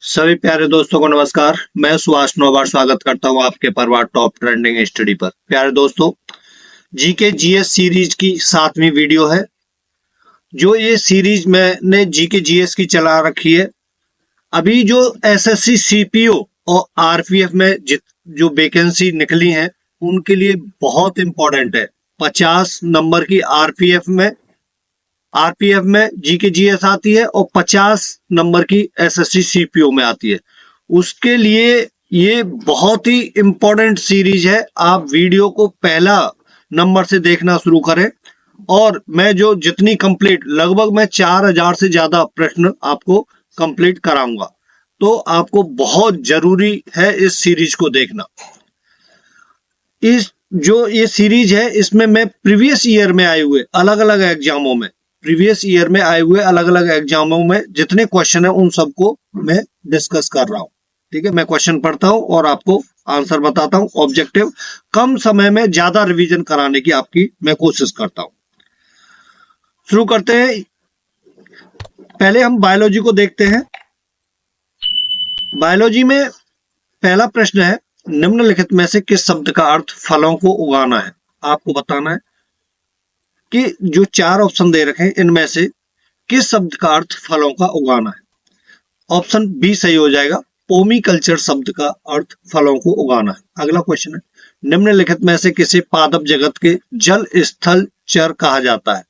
सभी प्यारे दोस्तों को नमस्कार। मैं सुभाष नौबार स्वागत करता हूं आपके परवार टॉप ट्रेंडिंग स्टडी पर। प्यारे दोस्तों, जीके जीएस सीरीज की 7वीं वीडियो है। जो ये सीरीज मैंने जीके जीएस की चला रखी है। अभी जो एसएससी सीपीओ और आरपीएफ में जो वैकेंसी निकली हैं उनके लिए बहुत इंपॉर्टेंट है। 50 नंबर की आरपीएफ में जीके जीएस आती है और 50 नंबर की एसएससी सीपीओ में आती है। उसके लिए ये बहुत ही इंपॉर्टेंट सीरीज है। आप वीडियो को पहला नंबर से देखना शुरू करें और मैं जो जितनी कंप्लीट लगभग मैं 4000 से ज्यादा प्रश्न आपको कंप्लीट कराऊंगा। तो आपको बहुत जरूरी है इस सीरीज को देखना। इस जो ये सीरीज है इसमें मैं प्रीवियस ईयर में आए हुए अलग अलग एग्जामों में जितने क्वेश्चन है उन सबको मैं डिस्कस कर रहा हूं। ठीक है, मैं क्वेश्चन पढ़ता हूं और आपको आंसर बताता हूं। ऑब्जेक्टिव कम समय में ज्यादा रिवीजन कराने की आपकी मैं कोशिश करता हूं। शुरू करते हैं। पहले हम बायोलॉजी को देखते हैं। बायोलॉजी में पहला प्रश्न है, निम्नलिखित में से किस शब्द का अर्थ फलों को उगाना है। आपको बताना है कि जो 4 ऑप्शन दे रखे हैं इनमें से किस शब्द का अर्थ फलों का उगाना है। ऑप्शन बी सही हो जाएगा, पोमीकल्चर शब्द का अर्थ फलों को उगाना है। अगला क्वेश्चन है, निम्नलिखित में से किसे पादप जगत के जल स्थल चर कहा जाता है।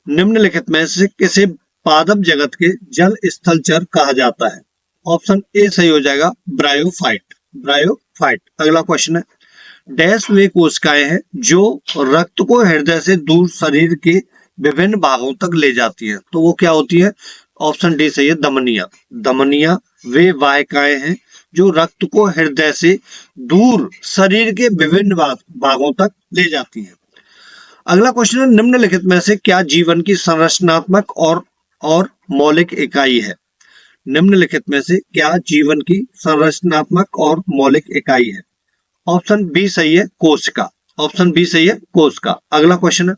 निम्नलिखित में से किसे पादप जगत के जल स्थल चर कहा जाता है। ऑप्शन ए सही हो जाएगा, ब्रायोफाइट। अगला क्वेश्चन है, डैश वे कोशिकाएं हैं जो रक्त को हृदय से दूर शरीर के विभिन्न भागों तक ले जाती हैं। तो वो क्या होती है। ऑप्शन डी सही है, धमनियां वे वाहिकाएं हैं जो रक्त को हृदय से दूर शरीर के विभिन्न भागों तक ले जाती हैं। अगला क्वेश्चन है, निम्नलिखित में से क्या जीवन की संरचनात्मक और मौलिक इकाई है। निम्नलिखित में से क्या जीवन की संरचनात्मक और मौलिक इकाई है। ऑप्शन बी सही है, कोशिका। अगला क्वेश्चन है,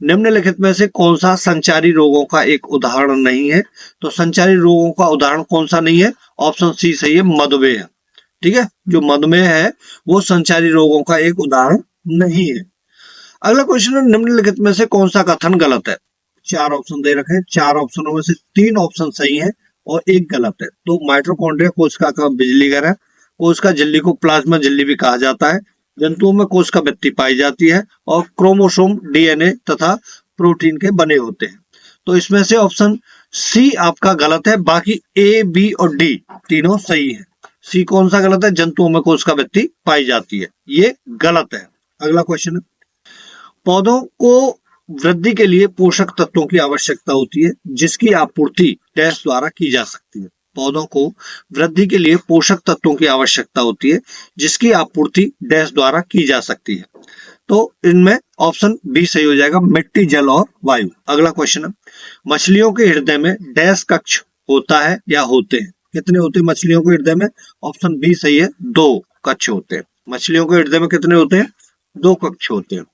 निम्नलिखित में से कौन सा संचारी रोगों का एक उदाहरण नहीं है। तो संचारी रोगों का उदाहरण कौन सा नहीं है। ऑप्शन सी सही है, मधुमेह। ठीक है, जो मधुमेह है वो संचारी रोगों का एक उदाहरण नहीं है। अगला क्वेश्चन है, निम्नलिखित में से कौन सा कथन गलत है। 4 ऑप्शन दे रखे हैं, 4 ऑप्शनों में से 3 ऑप्शन सही है और 1 गलत है। तो माइटोकॉन्ड्रिया कोशिका का बिजली घर है। कोशिका झिल्ली को प्लाज्मा झिल्ली भी कहा जाता है। जंतुओं में कोशिका भित्ति पाई जाती है और क्रोमोसोम डीएनए तथा प्रोटीन के बने होते हैं। तो इसमें से ऑप्शन सी आपका गलत है, बाकी ए, बी और डी तीनों सही है। सी कौन सा गलत है, जंतुओं में कोशिका भित्ति पाई जाती है, ये गलत है। अगला क्वेश्चन है, पौधों को वृद्धि के लिए पोषक तत्वों की आवश्यकता होती है जिसकी आपूर्ति डैश द्वारा की जा सकती है। पौधों को वृद्धि के लिए पोषक तत्वों की आवश्यकता होती है जिसकी आपूर्ति डैश द्वारा की जा सकती है। तो इनमें ऑप्शन बी सही हो जाएगा, मिट्टी, जल और वायु। अगला क्वेश्चन है, मछलियों के हृदय में डैश कक्ष होता है या होते हैं। कितने होते हैं मछलियों के हृदय में। ऑप्शन बी सही है, 2 कक्ष होते हैं। मछलियों के हृदय में कितने होते हैं, 2 कक्ष होते हैं।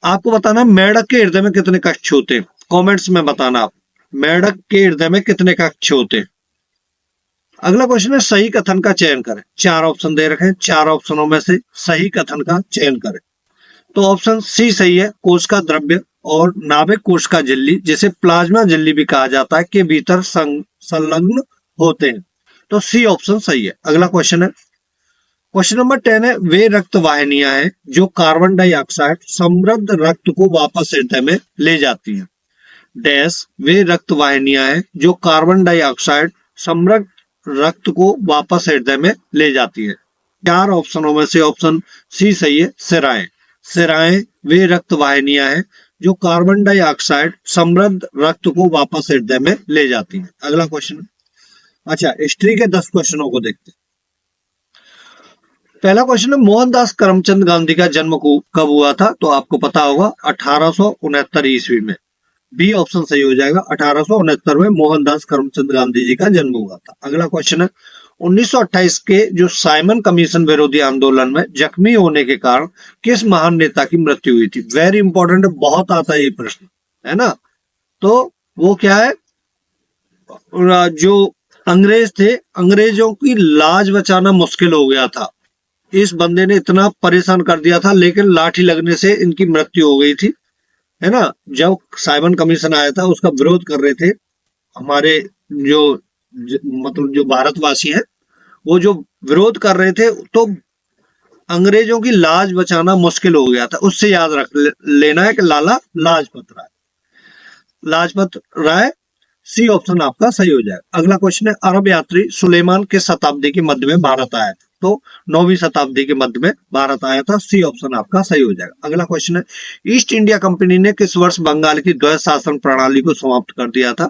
आपको बताना है मेंढक के हृदय में कितने कक्ष होते हैं। कमेंट्स में बताना आप, मेंढक के हृदय में कितने कक्ष होते हैं। अगला क्वेश्चन है, सही कथन का चयन करें। 4 ऑप्शन दे रखे हैं, 4 ऑप्शनों में से सही कथन का चयन करें। तो ऑप्शन सी सही है, कोशिका द्रव्य और नाभिक कोशिका झिल्ली, जिसे प्लाज्मा झिल्ली भी कहा जाता है, के भीतर संलग्न होते हैं। तो सी ऑप्शन सही है। अगला क्वेश्चन है, क्वेश्चन नंबर 10 है, वे रक्त वाहिनियां हैं जो कार्बन डाइऑक्साइड समृद्ध रक्त को वापस हृदय में ले जाती हैं। डैश वे रक्त वाहिनियां हैं जो कार्बन डाइऑक्साइड समृद्ध रक्त को वापस हृदय में ले जाती है। 4 ऑप्शनों में से ऑप्शन सी सही है, सिराएं वे रक्त वाहिनियां हैं जो कार्बन डाइऑक्साइड समृद्ध रक्त को वापस हृदय में ले जाती है। अगला क्वेश्चन, अच्छा हिस्ट्री के 10 क्वेश्चनों को देखते हैं। पहला क्वेश्चन है, मोहनदास करमचंद गांधी का जन्म कब हुआ था। तो आपको पता होगा 1869 ईस्वी में। बी ऑप्शन सही हो जाएगा, 1869 में मोहनदास करमचंद गांधी जी का जन्म हुआ था। अगला क्वेश्चन है, 1928 के जो साइमन कमीशन विरोधी आंदोलन में जख्मी होने के कारण किस महान नेता की मृत्यु हुई थी। वेरी इंपॉर्टेंट, बहुत आता है ये प्रश्न, है ना। तो वो क्या है, जो अंग्रेज थे, अंग्रेजों की लाज बचाना मुश्किल हो गया था। इस बंदे ने इतना परेशान कर दिया था, लेकिन लाठी लगने से इनकी मृत्यु हो गई थी, है ना। जब साइमन कमीशन आया था उसका विरोध कर रहे थे हमारे जो मतलब जो भारतवासी हैं, वो जो विरोध कर रहे थे, तो अंग्रेजों की लाज बचाना मुश्किल हो गया था। उससे याद रख लेना है कि लाला लाजपत राय, लाजपत राय। सी ऑप्शन आपका सही हो जाएगा। अगला क्वेश्चन है, अरब यात्री सुलेमान किस शताब्दी के मध्य में भारत आया था? तो 9वीं शताब्दी के मध्य में भारत आया था। सी ऑप्शन आपका सही हो जाएगा। अगला क्वेश्चन है, ईस्ट इंडिया कंपनी ने किस वर्ष बंगाल की द्वैध शासन प्रणाली को समाप्त कर दिया था?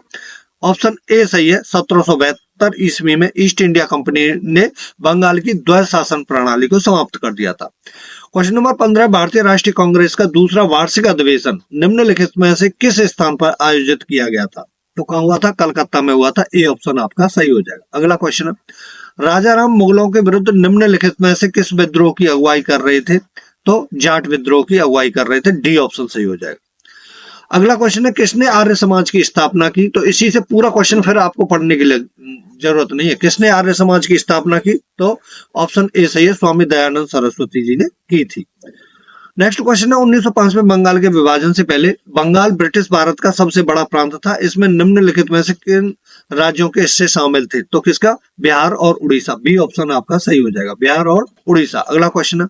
ऑप्शन ए सही है, 1772 ईस्वी में ईस्ट इंडिया कंपनी ने बंगाल की द्वैध शासन प्रणाली को समाप्त कर दिया था। क्वेश्चन नंबर 15, भारतीय राष्ट्रीय कांग्रेस का दूसरा वार्षिक अधिवेशन निम्नलिखित में से किस स्थान पर आयोजित किया गया था? तो कहाँ हुआ था? कलकत्ता में हुआ था। ए ऑप्शन आपका सही हो जाएगा। अगला क्वेश्चन है, राजा राम मुगलों के विरुद्ध निम्नलिखित में से किस विद्रोह की अगुवाई कर रहे थे? तो जाट विद्रोह की अगुवाई कर रहे थे। डी ऑप्शन सही हो जाएगा। अगला क्वेश्चन है, किसने आर्य समाज की स्थापना की? तो इसी से पूरा क्वेश्चन फिर आपको पढ़ने की जरूरत नहीं है। किसने आर्य समाज की स्थापना की? तो ऑप्शन ए सही है, स्वामी दयानंद सरस्वती जी ने की थी। नेक्स्ट क्वेश्चन है, 1905 में बंगाल के विभाजन से पहले बंगाल ब्रिटिश भारत का सबसे बड़ा प्रांत था। इसमें निम्नलिखित में से किन राज्यों के हिस्से शामिल थे? तो किसका? बिहार और उड़ीसा। बी ऑप्शन आपका सही हो जाएगा, बिहार और उड़ीसा। अगला क्वेश्चन है,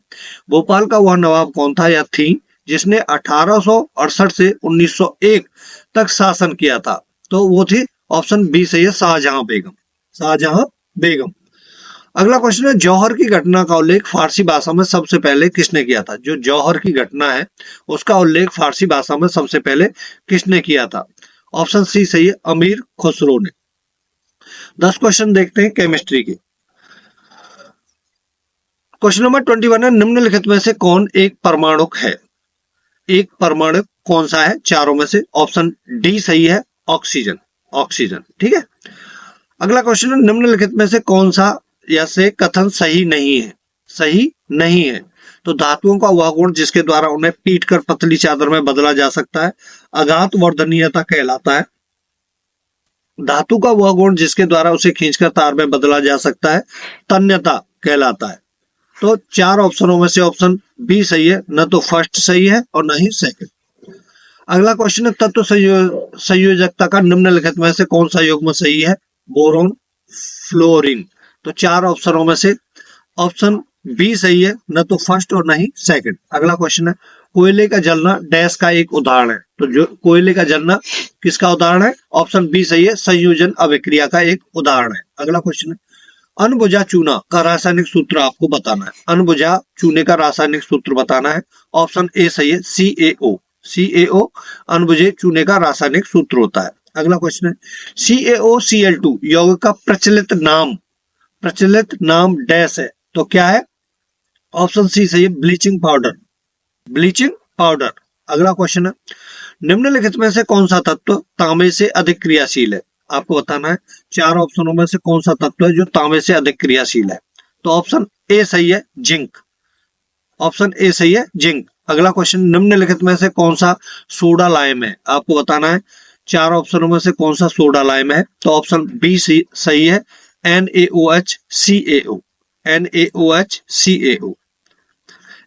भोपाल का वह नवाब कौन था या थी जिसने 1868 से 1901 तक शासन किया था? तो वो थी, ऑप्शन बी सही है, शाहजहां बेगम। शाहजहां बेगम। अगला क्वेश्चन है, जौहर की घटना का उल्लेख फारसी भाषा में सबसे पहले किसने किया था? जो जौहर की घटना है उसका उल्लेख फारसी भाषा में सबसे पहले किसने किया था? ऑप्शन सी सही है, अमीर खुसरो ने। 10 क्वेश्चन देखते हैं केमिस्ट्री के। क्वेश्चन नंबर 21 है, निम्नलिखित में से कौन एक परमाणुक है? एक परमाणु कौन सा है चारों में से? ऑप्शन डी सही है, ऑक्सीजन। ऑक्सीजन, ठीक है। अगला क्वेश्चन है, निम्नलिखित में से कौन सा या से कथन सही नहीं है? सही नहीं है। तो धातुओं का वह गुण जिसके द्वारा उन्हें पीटकर पतली चादर में बदला जा सकता है अघात वर्धनीयता कहलाता है। धातु का वह गुण जिसके द्वारा उसे खींचकर तार में बदला जा सकता है तन्यता कहलाता है। तो 4 ऑप्शनों में से ऑप्शन बी सही है, न तो फर्स्ट सही है और न ही सेकंड। अगला क्वेश्चन है, तत्व संयोजकता का निम्नलिखित में से कौन सा युग्म सही है? Boron, fluorine. तो 4 ऑप्शनों में से ऑप्शन बी सही है, न तो फर्स्ट और न ही सेकंड। अगला क्वेश्चन है, कोयले का जलना डैश का एक उदाहरण है। तो जो कोयले का जलना किसका उदाहरण है? ऑप्शन बी सही है, संयोजन अभिक्रिया का एक उदाहरण है। अगला क्वेश्चन है, अनबुझा चूना का रासायनिक सूत्र आपको बताना है। अनबुझा चूने का रासायनिक सूत्र बताना है। ऑप्शन ए सही है, CaO। CaO अनबुझे चूने का रासायनिक सूत्र होता है। अगला क्वेश्चन है, CaOCl2 यौगिक का प्रचलित नाम डैश है। तो क्या है? ऑप्शन सी सही है, ब्लीचिंग पाउडर। Bleaching powder. अगला क्वेश्चन है, निम्नलिखित में से कौन सा तत्व तांबे से अधिक क्रियाशील है? आपको बताना है 4 ऑप्शनों में से कौन सा तत्व है जो तांबे से अधिक क्रियाशील है। तो ऑप्शन ए सही है, जिंक। ऑप्शन ए सही है, जिंक। अगला क्वेश्चन, निम्नलिखित में से कौन सा सोडा लाइम है? आपको बताना है 4 ऑप्शनों में से कौन सा सोडा लाइम है। तो ऑप्शन बी सही है, NaOH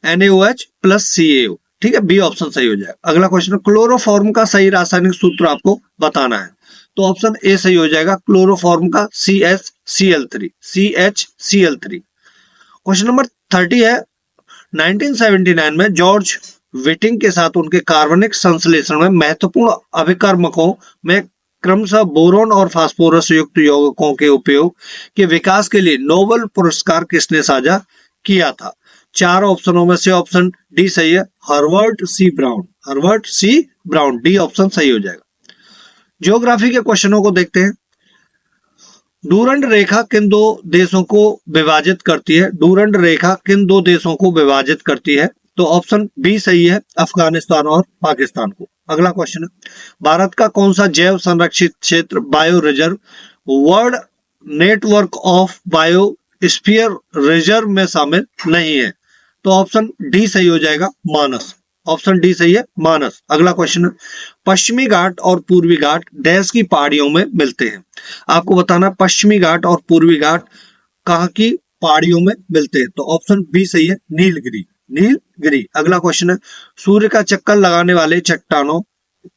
NaOH प्लस CaO, ठीक है। बी ऑप्शन सही हो जाएगा। अगला क्वेश्चन, क्लोरोफॉर्म का सही रासायनिक सूत्र आपको बताना है। तो ऑप्शन ए सही हो जाएगा, क्लोरोफॉर्म का CHCl3। क्वेश्चन नंबर 30 है, 1979 में जॉर्ज विटिंग के साथ उनके कार्बनिक संश्लेषण में महत्वपूर्ण अभिकर्मकों में क्रमशः बोरोन और फास्फोरस युक्त यौगिकों के उपयोग के विकास के लिए नोबेल पुरस्कार किसने साझा किया था? 4 ऑप्शनों में से ऑप्शन डी सही है, हर्बर्ट सी ब्राउन। डी ऑप्शन सही हो जाएगा। ज्योग्राफी के क्वेश्चनों को देखते हैं। डूरंड रेखा किन दो देशों को विभाजित करती है? डूरंड रेखा किन दो देशों को विभाजित करती है? तो ऑप्शन बी सही है, अफगानिस्तान और पाकिस्तान को। अगला क्वेश्चन है, भारत का कौन सा जैव संरक्षित क्षेत्र bio reserve world network of biosphere reserve में शामिल नहीं है? तो ऑप्शन डी सही हो जाएगा, मानस। ऑप्शन डी सही है, मानस। अगला क्वेश्चन है, पश्चिमी घाट और पूर्वी घाट डैश की पहाड़ियों में मिलते हैं। आपको बताना पश्चिमी घाट और पूर्वी घाट कहाँ की पहाड़ियों में मिलते हैं, तो ऑप्शन बी सही है, नीलगिरी। नीलगिरी। अगला क्वेश्चन है, सूर्य का चक्कर लगाने वाले चट्टानों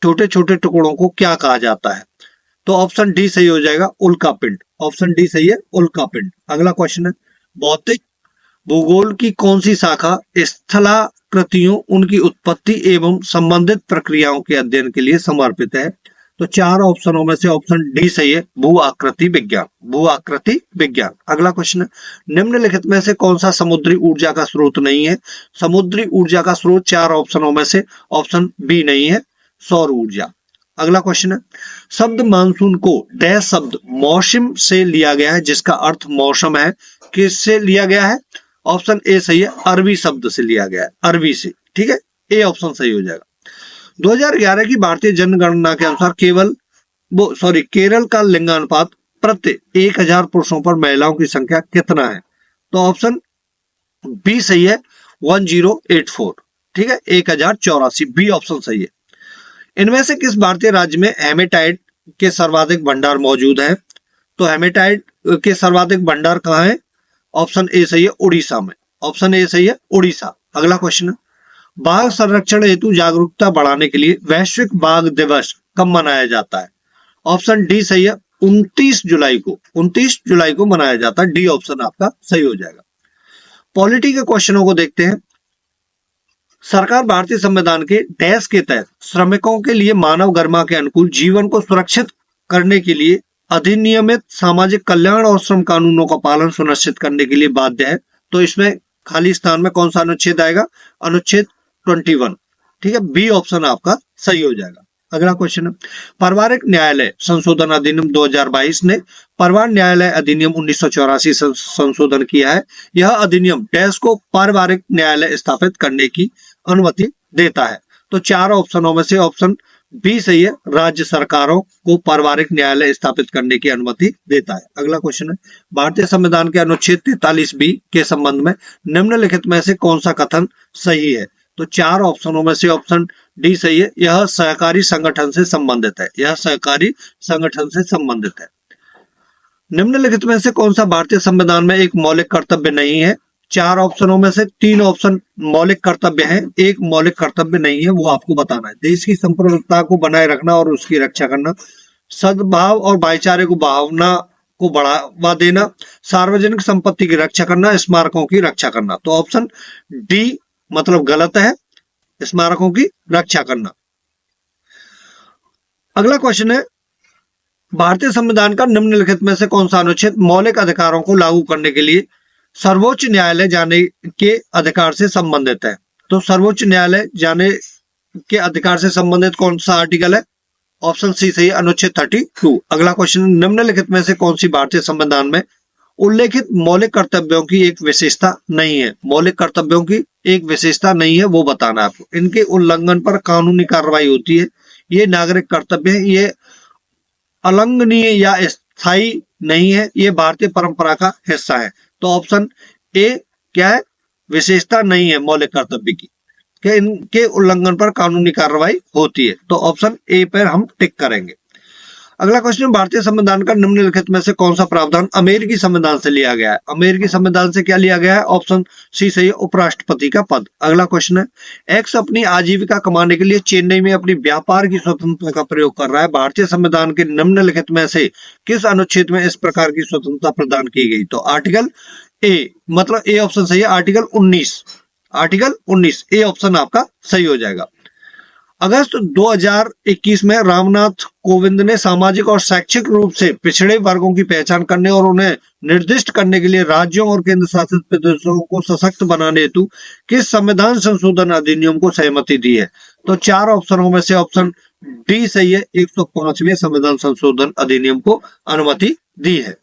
छोटे छोटे टुकड़ों को क्या कहा जाता है, तो ऑप्शन डी सही हो जाएगा, उल्का पिंड। ऑप्शन डी सही है, उल्का पिंड। अगला क्वेश्चन है, भौतिक भूगोल की कौन सी शाखा स्थलाकृतियों, उनकी उत्पत्ति एवं संबंधित प्रक्रियाओं के अध्ययन के लिए समर्पित है, तो चार ऑप्शनों में से ऑप्शन डी सही है, भू आकृति विज्ञान। भू आकृति विज्ञान। अगला क्वेश्चन है, निम्नलिखित में से कौन सा समुद्री ऊर्जा का स्रोत नहीं है, समुद्री ऊर्जा का स्रोत चार ऑप्शनों में से ऑप्शन बी नहीं है, सौर ऊर्जा। अगला क्वेश्चन है, शब्द मानसून को डैश शब्द मौसम से लिया गया है, जिसका अर्थ मौसम है, किससे लिया गया है, ऑप्शन ए सही है, अरबी शब्द से लिया गया है, अरबी से। ठीक है, ए ऑप्शन सही हो जाएगा। 2011 की भारतीय जनगणना के अनुसार केरल का लिंगानुपात प्रति 1000 पुरुषों पर महिलाओं की संख्या कितना है, तो ऑप्शन बी सही है, 1084। ठीक है, 1084, बी ऑप्शन सही है। इनमें से किस भारतीय राज्य में हेमेटाइट के सर्वाधिक भंडार मौजूद है, तो हेमेटाइट के सर्वाधिक भंडार कहाँ है, ऑप्शन ए सही है, उड़ीसा में। ऑप्शन ए सही है, उड़ीसा। अगला क्वेश्चन है, बाघ संरक्षण हेतु जागरूकता बढ़ाने के लिए वैश्विक बाघ दिवस कब मनाया जाता है, ऑप्शन डी सही है, 29 जुलाई को। 29 जुलाई को मनाया जाता है, डी ऑप्शन आपका सही हो जाएगा। पॉलिटी के क्वेश्चनों को देखते हैं। सरकार भारतीय संविधान के डैश के तहत श्रमिकों के लिए मानव गरिमा के अनुकूल जीवन को सुरक्षित करने के लिए अधिनियमित सामाजिक कल्याण और श्रम कानूनों का पालन सुनिश्चित करने के लिए बाध्य है, तो इसमें खाली स्थान में कौन सा अनुच्छेद आएगा, अनुच्छेद 21। ठीक है, बी ऑप्शन आपका सही हो जाएगा। अगला क्वेश्चन है, पारिवारिक न्यायालय संशोधन अधिनियम 2022 ने परिवार न्यायालय अधिनियम 1984 संशोधन किया है। यह अधिनियम डैश को पारिवारिक न्यायालय स्थापित करने की अनुमति देता है, तो चार ऑप्शनों में से ऑप्शन बी सही है, राज्य सरकारों को पारिवारिक न्यायालय स्थापित करने की अनुमति देता है। अगला क्वेश्चन है, भारतीय संविधान के अनुच्छेद 43B के संबंध में निम्नलिखित में से कौन सा कथन सही है, तो चार ऑप्शनों में से ऑप्शन डी सही है, यह सहकारी संगठन से संबंधित है। यह सहकारी संगठन से संबंधित है। निम्नलिखित में से कौन सा भारतीय संविधान में एक मौलिक कर्तव्य नहीं है, चार ऑप्शनों में से तीन ऑप्शन मौलिक कर्तव्य है, एक मौलिक कर्तव्य नहीं है, वो आपको बताना है। देश की संप्रभुता को बनाए रखना और उसकी रक्षा करना, सद्भाव और भाईचारे को भावना को बढ़ावा देना, सार्वजनिक संपत्ति की रक्षा करना, स्मारकों की रक्षा करना, तो ऑप्शन डी मतलब गलत है, स्मारकों की रक्षा करना। अगला क्वेश्चन है, भारतीय संविधान का निम्नलिखित में से कौन सा अनुच्छेद मौलिक अधिकारों को लागू करने के लिए सर्वोच्च न्यायालय जाने के अधिकार से संबंधित है, तो सर्वोच्च न्यायालय जाने के अधिकार से संबंधित कौन सा आर्टिकल है, ऑप्शन सी सही, अनुच्छेद 32। अगला क्वेश्चन, निम्नलिखित में से कौन सी भारतीय संविधान में उल्लेखित मौलिक कर्तव्यों की एक विशेषता नहीं है, मौलिक कर्तव्यों की एक विशेषता नहीं है, वो बताना है आपको। इनके उल्लंघन पर कानूनी कार्रवाई होती है, ये नागरिक कर्तव्य है, ये अलंघनीय या स्थायी नहीं है, ये भारतीय परंपरा का हिस्सा है, तो ऑप्शन ए क्या है, विशेषता नहीं है मौलिक कर्तव्य की, कि इनके उल्लंघन पर कानूनी कार्रवाई होती है, तो ऑप्शन ए पर हम टिक करेंगे। अगला क्वेश्चन, भारतीय संविधान का निम्नलिखित में से कौन सा प्रावधान अमेरिकी संविधान से लिया गया है, अमेरिकी संविधान से क्या लिया गया है, ऑप्शन सी सही, उपराष्ट्रपति का पद। अगला क्वेश्चन है, एक्स अपनी आजीविका कमाने के लिए चेन्नई में अपनी व्यापार की स्वतंत्रता का प्रयोग कर रहा है, भारतीय संविधान के निम्नलिखित में से किस अनुच्छेद में इस प्रकार की स्वतंत्रता प्रदान की गई, तो आर्टिकल ए मतलब ए ऑप्शन सही है, आर्टिकल 19। आर्टिकल 19 ए ऑप्शन आपका सही हो जाएगा। अगस्त 2021 में रामनाथ कोविंद ने सामाजिक और शैक्षिक रूप से पिछड़े वर्गों की पहचान करने और उन्हें निर्दिष्ट करने के लिए राज्यों और केंद्र शासित प्रदेशों को सशक्त बनाने हेतु किस संविधान संशोधन अधिनियम को सहमति दी है, तो चार ऑप्शनों में से ऑप्शन डी सही है, 105वें संविधान संशोधन अधिनियम को अनुमति दी है।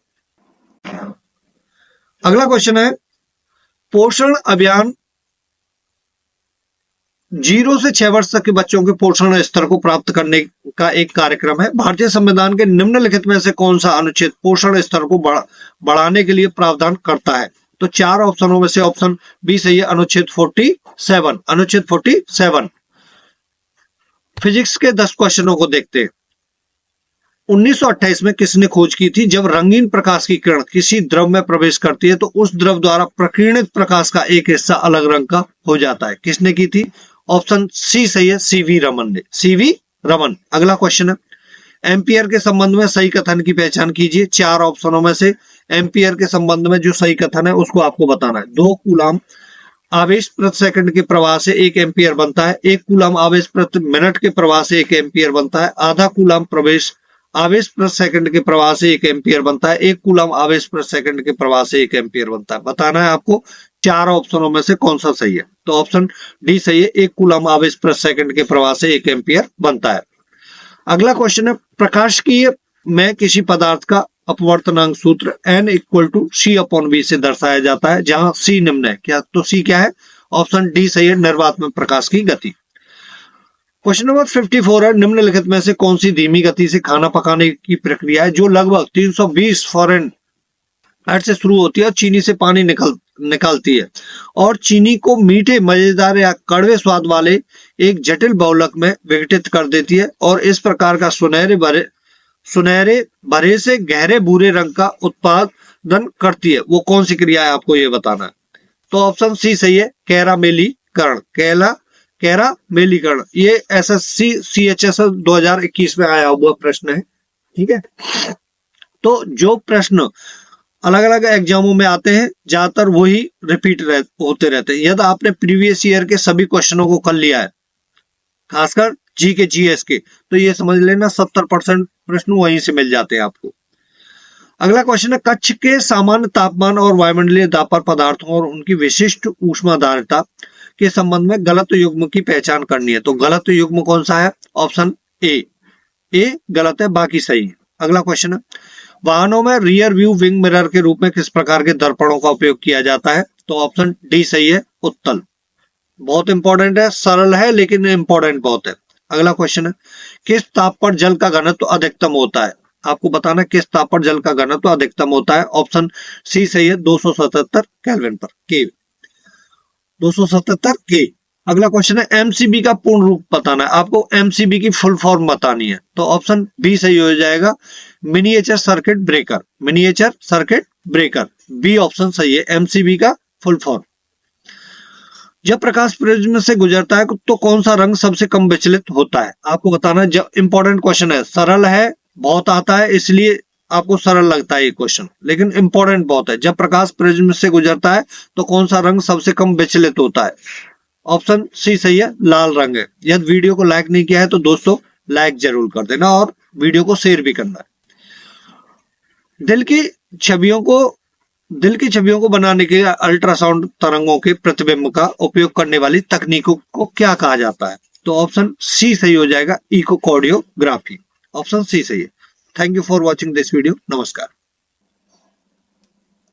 अगला क्वेश्चन है, पोषण अभियान 0 से 6 वर्ष तक के बच्चों के पोषण स्तर को प्राप्त करने का एक कार्यक्रम है। भारतीय संविधान के निम्नलिखित में से कौन सा अनुच्छेद पोषण स्तर को बढ़ाने के लिए प्रावधान करता है, तो चार ऑप्शनों में से ऑप्शन बी सही है, अनुच्छेद 47। अनुच्छेद 47 फिजिक्स के 10 क्वेश्चनों को देखते हैं। 1928 में किसने खोज की थी? जब रंगीन प्रकाश की किरण किसी द्रव में प्रवेश करती है तो उस द्रव द्वारा प्रकीर्णित प्रकाश का एक हिस्सा अलग रंग का हो जाता है। किसने की थी? ऑप्शन सी सही है, सीवी रमन ने, सीवी रमन। अगला क्वेश्चन है, एम्पियर के संबंध में सही कथन की पहचान कीजिए। 4 ऑप्शनों में से एम्पियर के संबंध में जो सही कथन है उसको आपको बताना है। 2 कूलाम आवेश प्रति सेकंड के प्रवाह से 1 एम्पियर बनता है। 1 कूलाम आवेश प्रति मिनट के प्रवाह से 1 एम्पियर बनता है। आधा कूलाम आवेश प्रति सेकंड के प्रवाह से 1 एम्पियर बनता है। 1 कूलाम आवेश प्रति सेकंड के प्रवाह से 1 एम्पियर बनता है। बताना है आपको 4 ऑप्शनों में से कौन सा सही है। तो ऑप्शन डी सही है, 1 कूलाम आवेश प्रति सेकंड के प्रवाह से 1 एम्पियर बनता है। अगला क्वेश्चन है, प्रकाशिकी में किसी पदार्थ का अपवर्तनांक सूत्र n इक्वल टू C/V से दर्शाया जाता है, जहां C निम्न है। क्या तो C क्या है? ऑप्शन डी सही है, निर्वात प्रकाश की गति। क्वेश्चन नंबर 54 है, निम्नलिखित में से कौन सी धीमी गति से खाना पकाने की प्रक्रिया है जो लगभग 320 फ़ारेनहाइट से शुरू होती है और चीनी से पानी निकालती है और चीनी को मीठे, मजेदार या कड़वे स्वाद वाले एक जटिल बहुलक में विघटित कर देती है और इस प्रकार का सुनहरे भरे से गहरे भूरे रंग का उत्पादन करती है। वो कौन सी क्रिया है, आपको ये बताना है। तो ऑप्शन सी सही है, कैरामेलीकरण। कैरामेलीकरण ये SSC CHS 2021 में आया हुआ प्रश्न है। ठीक है, तो जो प्रश्न अलग अलग एग्जामों में आते हैं ज्यादातर वही रिपीट होते रहते हैं। यदि आपने प्रीवियस ईयर के सभी क्वेश्चनों को कर लिया है, खासकर जी के GS के, तो ये समझ लेना 70% प्रश्न वहीं से मिल जाते हैं आपको। अगला क्वेश्चन है, कक्ष के सामान्य तापमान और वायुमंडलीय दाब पर पदार्थों और उनकी विशिष्ट ऊष्माधारिता के संबंध में गलत युग्म की पहचान करनी है। तो गलत युग्म कौन सा है? ऑप्शन ए गलत है, बाकी सही है। अगला क्वेश्चन है, वाहनों में रियर व्यू विंग मिरर के रूप में किस प्रकार के दर्पणों का उपयोग किया जाता है? तो ऑप्शन डी सही है, उत्तल। बहुत इंपॉर्टेंट है, सरल है लेकिन इंपॉर्टेंट बहुत है। अगला क्वेश्चन है, किस ताप पर जल का घनत्व अधिकतम होता है? आपको बताना किस ताप पर जल का घनत्व अधिकतम होता है। ऑप्शन सी सही है, 277 केल्विन पर, के 277 के। अगला क्वेश्चन है, एमसीबी का पूर्ण रूप बताना है। आपको एमसीबी की फुल फॉर्म बतानी है। तो ऑप्शन बी सही हो जाएगा, miniature circuit breaker. Miniature circuit breaker, B option सही है, एमसीबी का फुल फॉर्म। जब प्रकाश प्रिज्म से गुजरता है तो कौन सा रंग सबसे कम विचलित होता है? आपको बताना है। जब इंपॉर्टेंट क्वेश्चन है, सरल है, बहुत आता है इसलिए आपको सरल लगता है ये क्वेश्चन, लेकिन इंपॉर्टेंट बहुत है। जब प्रकाश प्रिज्म से गुजरता है तो कौन सा रंग सबसे कम विचलित होता है? ऑप्शन सी सही है, लाल रंग है। यदि वीडियो को लाइक नहीं किया है तो दोस्तों लाइक जरूर कर देना और वीडियो को शेयर भी करना है। दिल की छवियों को बनाने के लिए अल्ट्रासाउंड तरंगों के प्रतिबिंब का उपयोग करने वाली तकनीकों को क्या कहा जाता है? तो ऑप्शन सी सही हो जाएगा, इकोकार्डियोग्राफी। ऑप्शन सी सही है। Thank you for watching this video. नमस्कार।